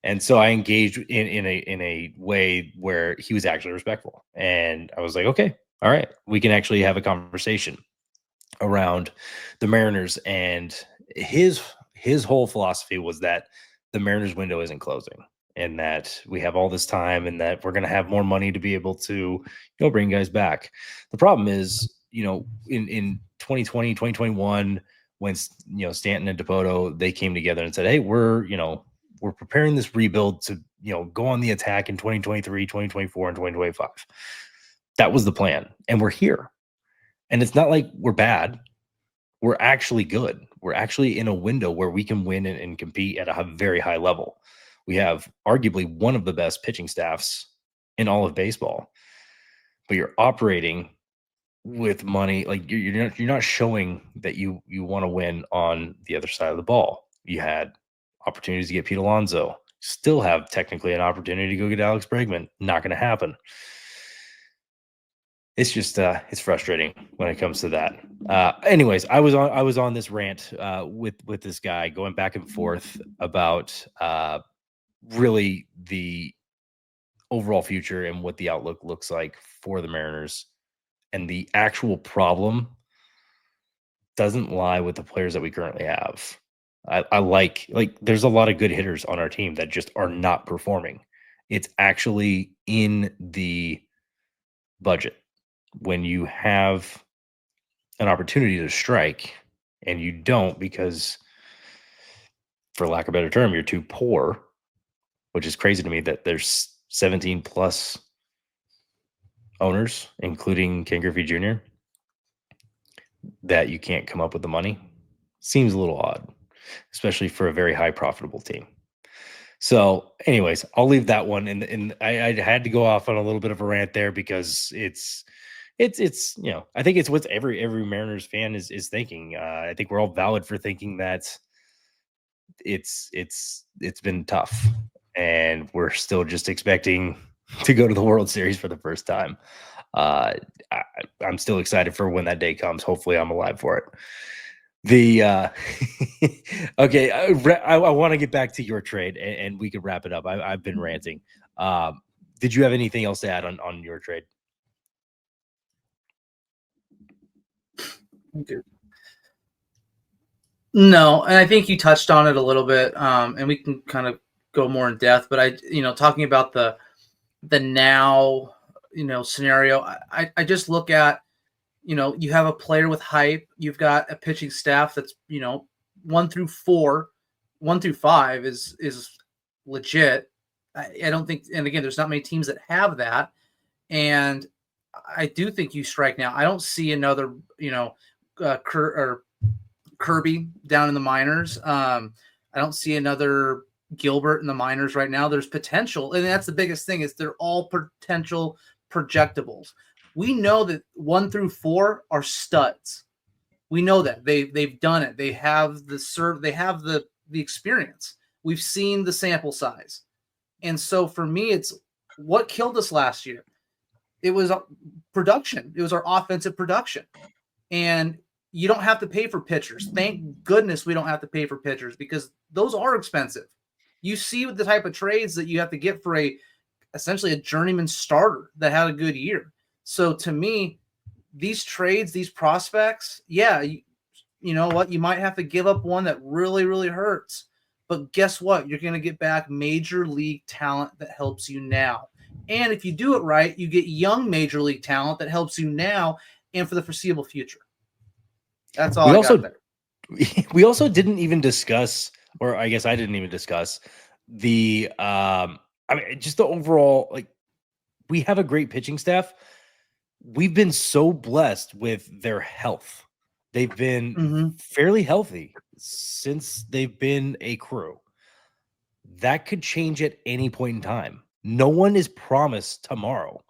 And so I engaged in a way where he was actually respectful. And I was like, okay, all right, we can actually have a conversation around the Mariners. And his whole philosophy was that the Mariners window isn't closing and that we have all this time and that we're going to have more money to be able to, bring guys back. The problem is, in 2020, 2021, when, Stanton and Dipoto, they came together and said, hey, we're preparing this rebuild to, go on the attack in 2023, 2024, and 2025. That was the plan. And we're here. And it's not like we're bad. We're actually good. We're actually in a window where we can win and compete at a very high level. We have arguably one of the best pitching staffs in all of baseball. But you're operating with money, like you're not showing that you want to win on the other side of the ball. You had opportunities to get Pete Alonso, still have technically an opportunity to go get Alex Bregman. Not going to happen. It's just it's frustrating when it comes to that. Anyways, I was on this rant with this guy going back and forth about really the overall future and what the outlook looks like for the Mariners. And the actual problem doesn't lie with the players that we currently have. I like there's a lot of good hitters on our team that just are not performing. It's actually in the budget. When you have an opportunity to strike and you don't because, for lack of a better term, you're too poor, which is crazy to me that there's 17 plus owners, including Ken Griffey Jr., that you can't come up with the money. Seems a little odd, especially for a very high profitable team. So anyways, I'll leave that one. And I had to go off on a little bit of a rant there because it's I think it's what every Mariners fan is thinking. I think we're all valid for thinking that it's been tough and we're still just expecting to go to the World Series for the first time. I'm still excited for when that day comes. Hopefully I'm alive for it. The okay, I want to get back to your trade and we could wrap it up. I've been ranting. did you have anything else to add on your trade? Okay. No, and I think you touched on it a little bit, and we can kind of go more in depth. But talking about the now, scenario, I just look at, you have a player with hype, you've got a pitching staff that's 1 through 4, 1 through 5 is legit. I don't think, and again, there's not many teams that have that, and I do think you strike now. I don't see another, Kirby down in the minors. I don't see another Gilbert in the minors right now. There's potential, and that's the biggest thing, is they're all potential projectables. We know that 1 through 4 are studs. We know that they've done it. They have the experience. We've seen the sample size, and so for me, it's what killed us last year. It was production. It was our offensive production, and you don't have to pay for pitchers. Thank goodness we don't have to pay for pitchers, because those are expensive. You see the type of trades that you have to get for essentially a journeyman starter that had a good year. So to me, these trades, these prospects, yeah, you know what? You might have to give up one that really, really hurts. But guess what? You're going to get back major league talent that helps you now. And if you do it right, you get young major league talent that helps you now and for the foreseeable future. That's all I got there. We also didn't even discuss, or I guess I didn't even discuss the just the overall, like, we have a great pitching staff. We've been so blessed with their health. They've been fairly healthy since they've been a crew. That could change at any point in time. No one is promised tomorrow.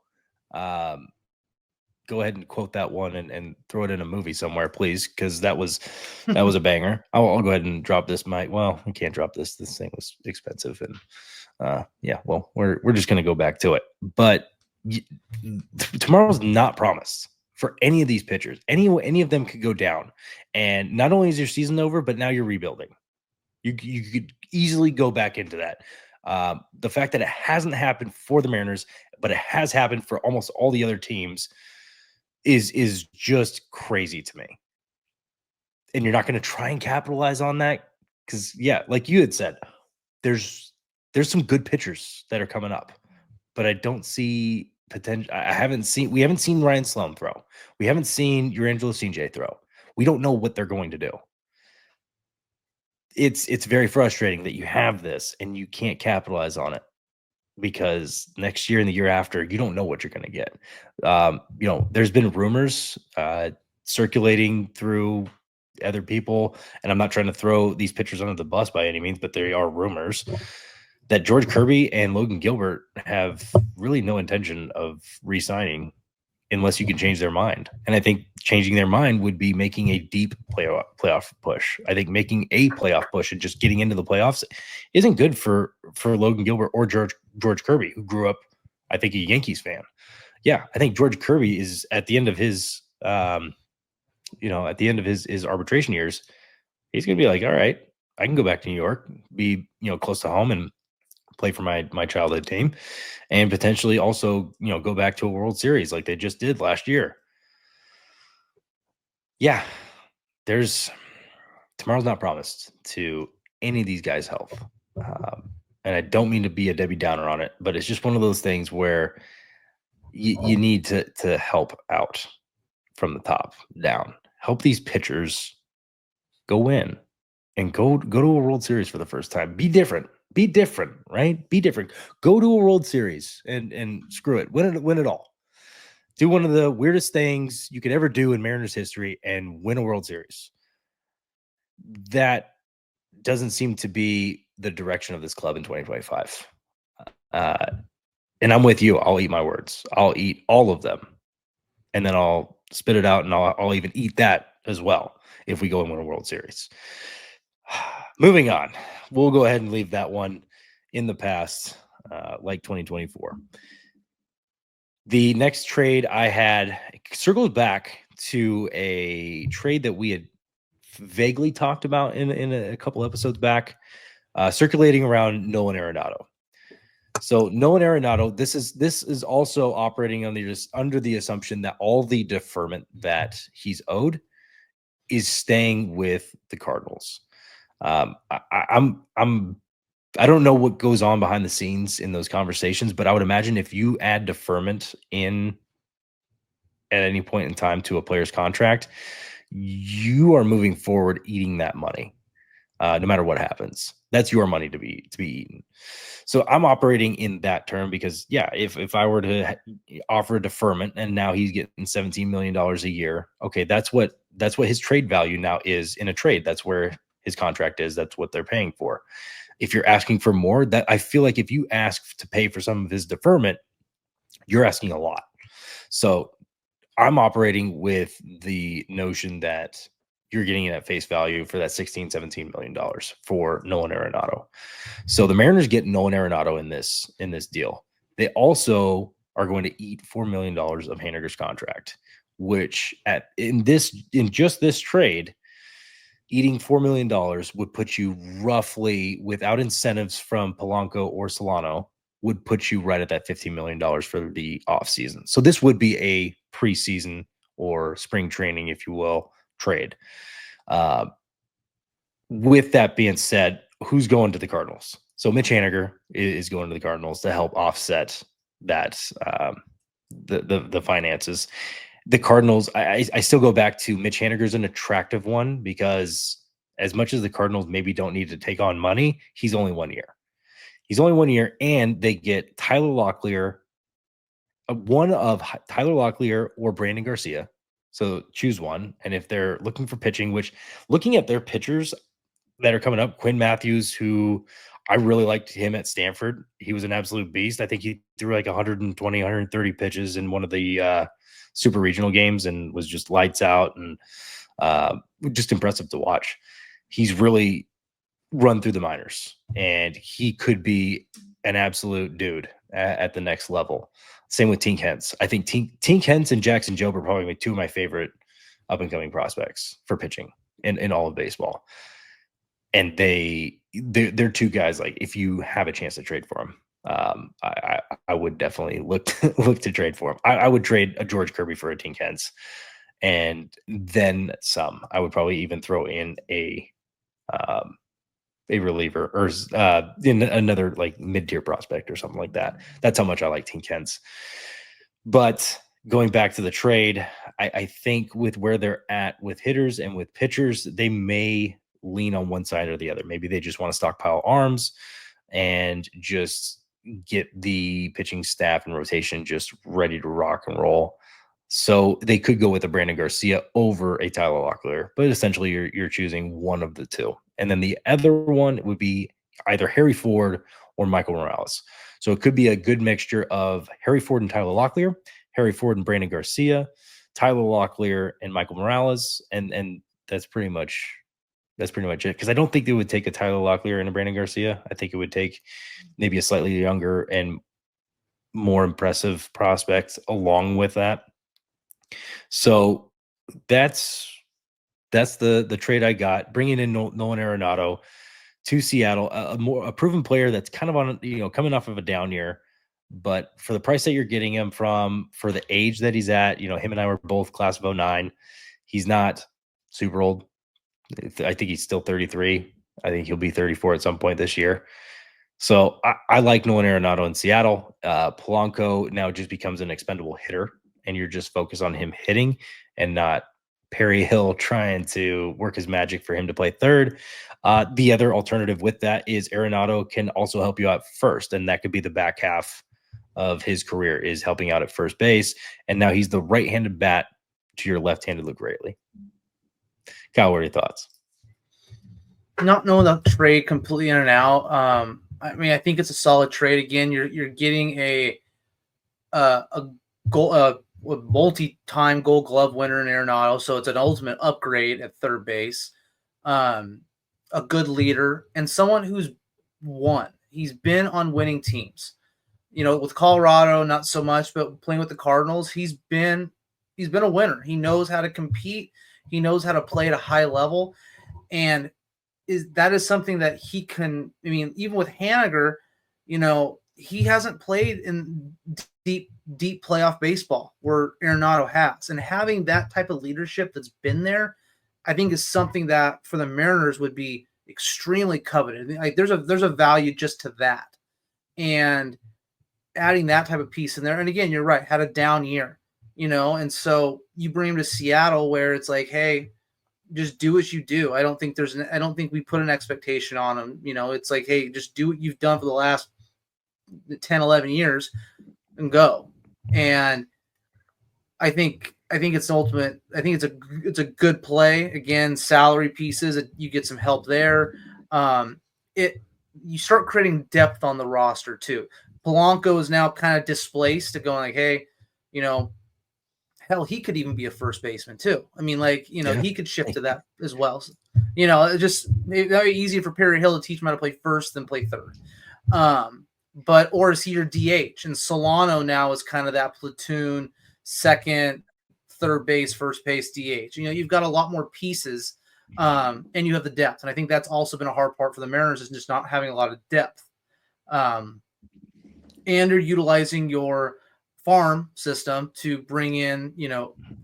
Go ahead and quote that one and throw it in a movie somewhere, please, because that was a banger. I'll go ahead and drop this mic. Well, I can't drop this. This thing was expensive, and yeah. Well, we're just gonna go back to it. But tomorrow's not promised for any of these pitchers. Any of them could go down, and not only is your season over, but now you're rebuilding. You could easily go back into that. The fact that it hasn't happened for the Mariners, but it has happened for almost all the other teams, is just crazy to me. And you're not going to try and capitalize on that, because, yeah, like you had said, there's some good pitchers that are coming up, but I don't see potential. We haven't seen Ryan Sloan throw. We haven't seen Urangelo Sinjay throw. We don't know what they're going to do. It's very frustrating that you have this and you can't capitalize on it, because next year and the year after, you don't know what you're going to get. There's been rumors circulating through other people, and I'm not trying to throw these pitchers under the bus by any means, but there are rumors that George Kirby and Logan Gilbert have really no intention of re-signing unless you can change their mind. And I think changing their mind would be making a deep playoff push. I think making a playoff push and just getting into the playoffs isn't good for Logan Gilbert or George Kirby, who grew up, I think, a Yankees fan. Yeah, I think George Kirby is at the end of his his arbitration years, he's going to be like, all right, I can go back to New York, be, close to home, and play for my childhood team, and potentially also, go back to a World Series like they just did last year. Yeah, tomorrow's not promised to any of these guys' health. And I don't mean to be a Debbie Downer on it, but it's just one of those things where you need to help out from the top down. Help these pitchers go win and go to a World Series for the first time. Be different, right? Be different. Go to a World Series and screw it. Win it all. Do one of the weirdest things you could ever do in Mariners history and win a World Series. That doesn't seem to be the direction of this club in 2025. And I'm with you. I'll eat my words. I'll eat all of them. And then I'll spit it out, and I'll even eat that as well if we go and win a World Series. Moving on. We'll go ahead and leave that one in the past, like 2024. The next trade I had circles back to a trade that we had vaguely talked about in a couple episodes back, circulating around Nolan Arenado. So Nolan Arenado, this is also operating under the assumption that all the deferment that he's owed is staying with the Cardinals. I'm I don't know what goes on behind the scenes in those conversations, but I would imagine if you add deferment in at any point in time to a player's contract, you are moving forward eating that money, no matter what happens. That's your money to be eaten. So I'm operating in that term because, yeah, if I were to offer a deferment and now he's getting $17 million a year, okay, that's what his trade value now is in a trade. That's where his contract is. That's what they're paying for. If you're asking for more, that I feel like if you ask to pay for some of his deferment, you're asking a lot. So I'm operating with the notion that you're getting it at face value for that 16, $17 million for Nolan Arenado. So the Mariners get Nolan Arenado in this deal. They also are going to eat $4 million of Haniger's contract, which in just this trade, eating $4 million would put you roughly, without incentives from Polanco or Solano, would put you right at that $15 million for the offseason. So this would be a preseason or spring training, if you will, trade. Uh, with that being said, who's going to the Cardinals? So Mitch Haniger is going to the Cardinals to help offset that the finances. The Cardinals, I still go back to Mitch Haniger's an attractive one because as much as the Cardinals maybe don't need to take on money, he's only 1 year. He's only 1 year, and they get Tyler Locklear, one of Tyler Locklear or Brandon Garcia. So choose one. And if they're looking for pitching, which looking at their pitchers that are coming up, Quinn Matthews, who I really liked him at Stanford. He was an absolute beast. I think he threw like 120, 130 pitches in one of the super regional games and was just lights out and just impressive to watch. He's really run through the minors and he could be an absolute dude at the next level. Same with Tink Hence. I think Tink Hence and Jackson Jobe are probably two of my favorite up and coming prospects for pitching in all of baseball. And they're two guys, like, if you have a chance to trade for them, I would definitely look to trade for him. I would trade a George Kirby for a Tink Hence, and then some. I would probably even throw in a reliever or in another like mid-tier prospect or something like that. That's how much I like Tink Hence. But going back to the trade, I think with where they're at with hitters and with pitchers, they may lean on one side or the other. Maybe they just want to stockpile arms and just get the pitching staff and rotation just ready to rock and roll. So they could go with a Brandon Garcia over a Tyler Locklear, but essentially you're choosing one of the two. And then the other one would be either Harry Ford or Michael Morales. So it could be a good mixture of Harry Ford and Tyler Locklear, Harry Ford and Brandon Garcia, Tyler Locklear and Michael Morales, and that's pretty much it. Because I don't think they would take a Tyler Locklear and a Brandon Garcia. I think it would take maybe a slightly younger and more impressive prospect along with that. So that's the trade I got, bringing in Nolan Arenado to Seattle, a proven player that's kind of on, coming off of a down year, but for the price that you're getting him for the age that he's at, him and I were both class of 09. He's not super old. I think he's still 33. I think he'll be 34 at some point this year. So I like Nolan Arenado in Seattle. Polanco now just becomes an expendable hitter, and you're just focused on him hitting and not Perry Hill trying to work his magic for him to play third. The other alternative with that is Arenado can also help you out first, and that could be the back half of his career is helping out at first base. And now he's the right-handed bat to your left-handed Luke Rayleigh. Kyle, what are your thoughts? Not knowing the trade completely in and out. I mean, I think it's a solid trade. Again, you're getting a goal, a multi-time Gold Glove winner in Arenado, so it's an ultimate upgrade at third base. A good leader and someone who's won. He's been on winning teams. With Colorado, not so much, but playing with the Cardinals, he's been a winner. He knows how to compete. He knows how to play at a high level, and that is something that he can. I mean, even with Haniger, he hasn't played in deep playoff baseball where Arenado has, and having that type of leadership that's been there, I think is something that for the Mariners would be extremely coveted. Like there's a value just to that, and adding that type of piece in there. And again, you're right, had a down year, and so you bring him to Seattle where it's like, hey, just do what you do. I don't think we put an expectation on him. It's like, hey, just do what you've done for the last 10, 11 years and go. And I think it's ultimate. I think it's a good play. Again, salary pieces, you get some help there. It You start creating depth on the roster too. Polanco is now kind of displaced to going like, hey, you know, hell, he could even be a first baseman too. I mean, like, Yeah. he could shift to that as well. It just that'd be easier for Perry Hill to teach him how to play first than play third. Or is he your DH? And Solano now is kind of that platoon second, third base, first base DH. You've got a lot more pieces, and you have the depth. And I think that's also been a hard part for the Mariners is just not having a lot of depth. And you're utilizing your farm system to bring in,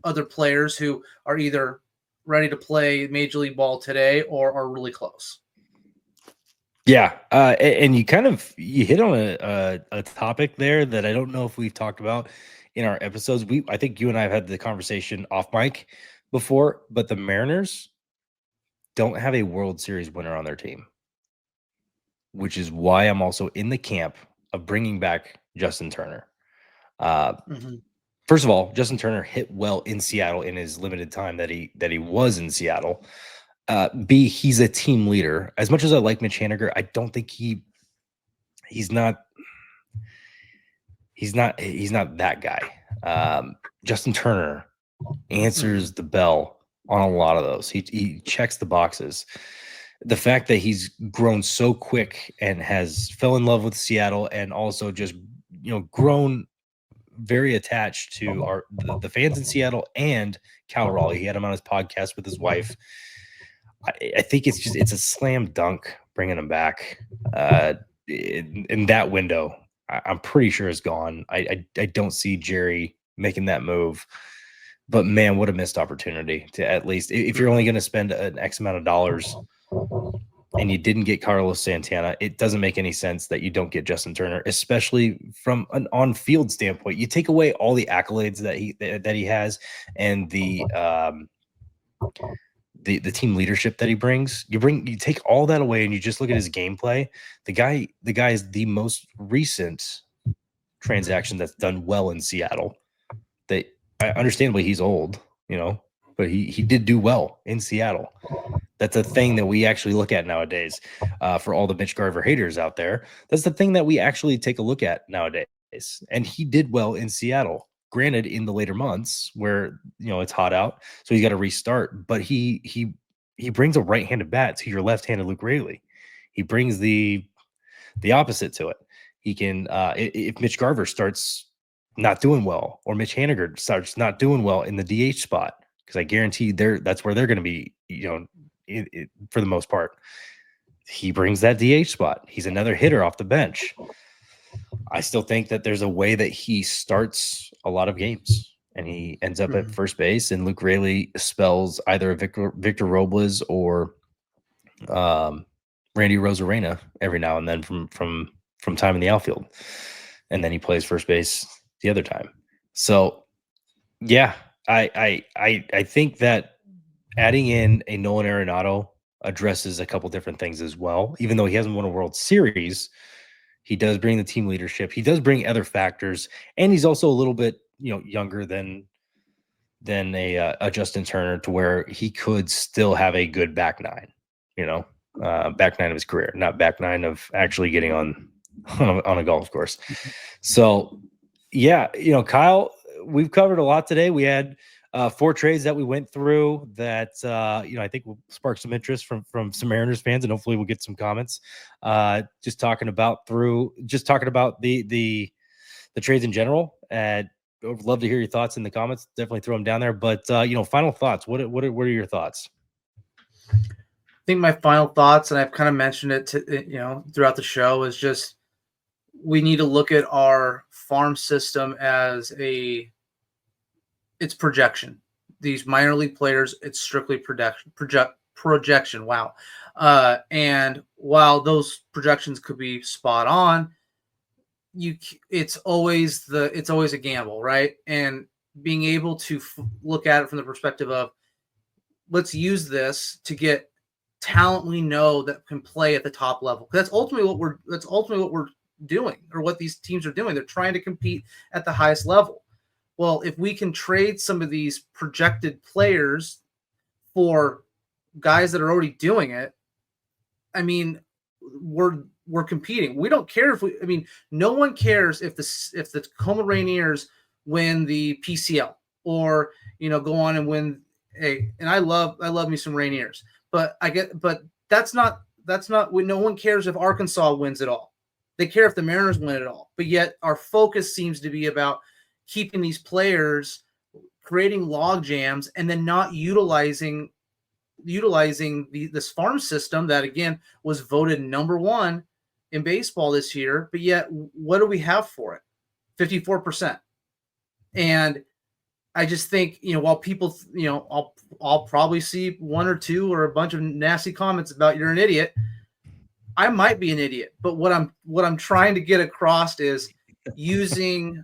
other players who are either ready to play Major League Ball today or are really close. Yeah, and you hit on a topic there that I don't know if we've talked about in our episodes. I think you and I have had the conversation off mic before, but the Mariners don't have a World Series winner on their team, which is why I'm also in the camp of bringing back Justin Turner. First of all, Justin Turner hit well in Seattle in his limited time that he was in Seattle. B, he's a team leader. As much as I like Mitch Haniger, I don't think he's not that guy. Justin Turner answers the bell on a lot of those. He checks the boxes. The fact that he's grown so quick and has fell in love with Seattle and also just grown very attached to the fans in Seattle and Cal Raleigh. He had him on his podcast with his wife. I think it's a slam dunk bringing him back in that window. I'm pretty sure is gone. I don't see Jerry making that move. But man, what a missed opportunity to at least if you're only going to spend an X amount of dollars and you didn't get Carlos Santana, it doesn't make any sense that you don't get Justin Turner, especially from an on-field standpoint. You take away all the accolades that he has and the team leadership that he brings. You take all that away and you just look at his gameplay. The guy is the most recent transaction that's done well in Seattle. That understandably he's old, but he did do well in Seattle. That's a thing that we actually look at nowadays. For all the Mitch Garver haters out there, that's the thing that we actually take a look at nowadays. And he did well in Seattle. Granted, in the later months where it's hot out, so he's got to restart. But he brings a right-handed bat to your left-handed Luke Raley. He brings the opposite to it. He can if Mitch Garver starts not doing well, or Mitch Haniger starts not doing well in the DH spot, because I guarantee that's where they're going to be, for the most part. He brings that DH spot. He's another hitter off the bench. I still think that there's a way that he starts a lot of games and he ends up at first base, and Luke Raley spells either a Victor Robles or Randy Rosarena every now and then from time in the outfield, and then he plays first base the other time. So yeah, I think that adding in a Nolan Arenado addresses a couple different things as well. Even though he hasn't won a World Series, he does bring the team leadership. He does bring other factors, and he's also a little bit younger than a Justin Turner, to where he could still have a good back nine. Back nine of his career, not back nine of actually getting on a golf course. So yeah, Kyle, we've covered a lot today. We had 4 trades that we went through that I think will spark some interest from some Mariners fans, and hopefully we'll get some comments. Just talking about the trades in general. And I would love to hear your thoughts in the comments. Definitely throw them down there. But final thoughts. What are your thoughts? I think my final thoughts, and I've kind of mentioned it throughout the show, is just we need to look at our farm system as it's projection. These minor league players, it's strictly projection. Wow. And while those projections could be spot on, it's always a gamble, right? And being able to look at it from the perspective of, let's use this to get talent we know that can play at the top level. That's ultimately what we're doing, or what these teams are doing. They're trying to compete at the highest level. Well, if we can trade some of these projected players for guys that are already doing it, I mean, we're competing. We don't care if no one cares if the Tacoma Rainiers win the PCL, or go on and win and I love me some Rainiers, but that's not no one cares if Arkansas wins it all. They care if the Mariners win it all. But yet our focus seems to be about keeping these players, creating log jams, and then not utilizing this farm system that, again, was voted #1 in baseball this year. But yet, what do we have for it? 54%. And I just think, while people, I'll probably see one or two or a bunch of nasty comments about you're an idiot. I might be an idiot, but what I'm trying to get across is using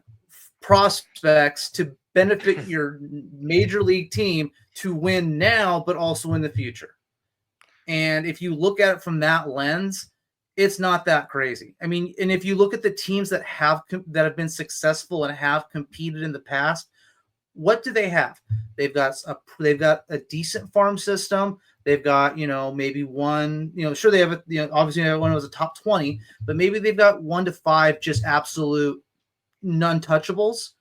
prospects to benefit your major league team to win now, but also in the future. And if you look at it from that lens, it's not that crazy. I mean, and if you look at the teams that have been successful and have competed in the past, what do they have? They've got a decent farm system. They've got, maybe one, sure, they have obviously everyone was a top 20, but maybe they've got 1 to 5 just absolute non-touchables.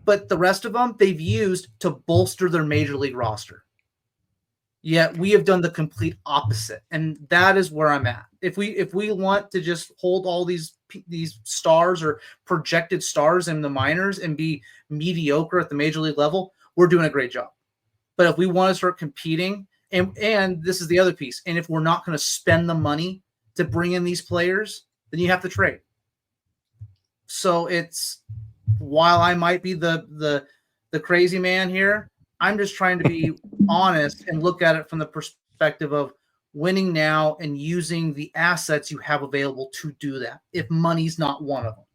But the rest of them they've used to bolster their major league roster. Yet we have done the complete opposite, and that is where I'm at. If we want to just hold all these stars or projected stars in the minors and be mediocre at the major league level, we're doing a great job. But if we want to start competing, and this is the other piece, and if we're not going to spend the money to bring in these players, then you have to trade. So it's, while I might be the crazy man here, I'm just trying to be honest and look at it from the perspective of winning now and using the assets you have available to do that, if money's not one of them.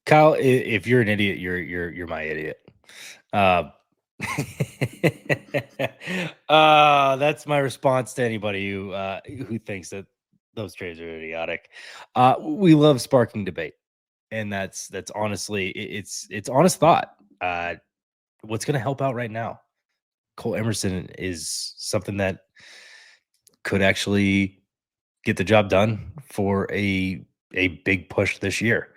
Kyle, if you're an idiot, you're my idiot. That's my response to anybody who thinks that those trades are idiotic. We love sparking debate, and that's honestly, it's honest thought. What's going to help out right now? Colt Emerson is something that could actually get the job done for a big push this year.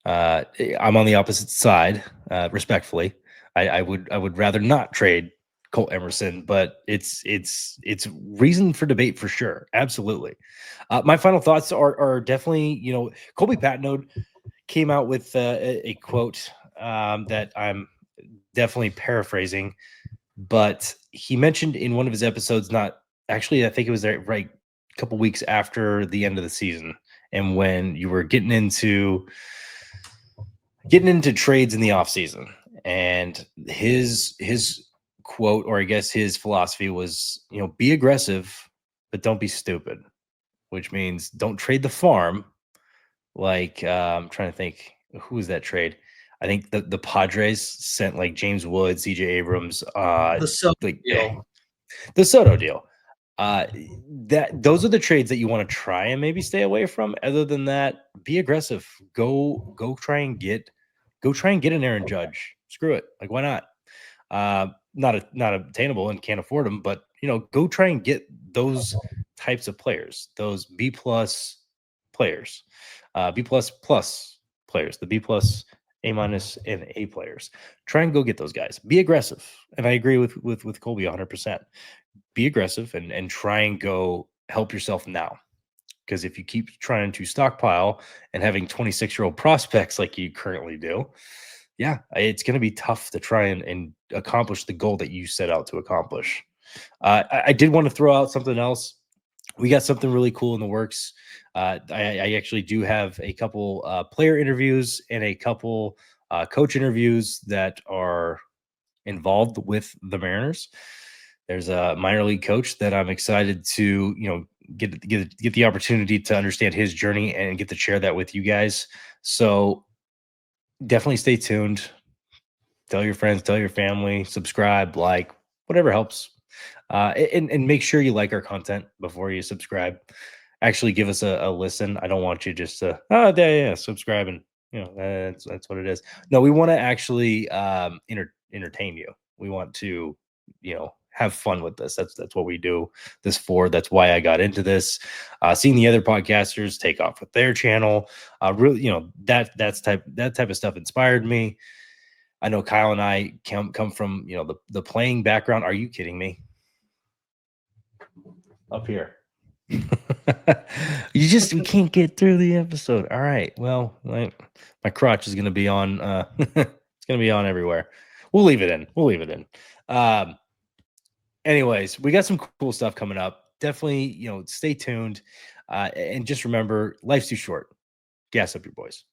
I'm on the opposite side, respectfully. I would rather not trade Colt Emerson, but it's reason for debate for sure. Absolutely. My final thoughts are definitely, Colby Patnode came out with a quote that I'm definitely paraphrasing, but he mentioned in one of his episodes, not actually, I think it was right a couple weeks after the end of the season, and when you were getting into trades in the offseason, and his quote, or I guess his philosophy was, be aggressive, but don't be stupid, which means don't trade the farm. Like, I'm trying to think, who was that trade? I think the Padres sent like James Wood, CJ Abrams, The Soto deal. The Soto deal. Those are the trades that you want to try and maybe stay away from. Other than that, be aggressive. Go try and get an Aaron Judge. Screw it. Like, why not? Not obtainable and can't afford them, but go try and get those types of players, those B+ players, B++ players, the B+, A- and A players. Try and go get those guys. Be aggressive. And I agree with Colby 100%. Be aggressive and try and go help yourself now. Because if you keep trying to stockpile and having 26-year-old prospects like you currently do, yeah, it's going to be tough to try and accomplish the goal that you set out to accomplish. I did want to throw out something else. we got something really cool in the works. I actually do have a couple player interviews and a couple coach interviews that are involved with the Mariners. There's a minor league coach that I'm excited to, get the opportunity to understand his journey and get to share that with you guys. So definitely stay tuned. Tell your friends, tell your family, subscribe, like, whatever helps. And make sure you like our content before you subscribe. Actually, give us a listen. I don't want you just to yeah, subscribe and that's what it is. No, we want to actually entertain you. We want to have fun with this. That's what we do this for. That's why I got into this. Seeing the other podcasters take off with their channel, really, that type of stuff inspired me. I know Kyle and I come from the playing background. Are you kidding me? Up here. We can't get through the episode. All right. Well, my crotch is gonna be on it's gonna be on everywhere. We'll leave it in. Anyways, we got some cool stuff coming up. Definitely, stay tuned. And just remember, life's too short. Gas up your boys.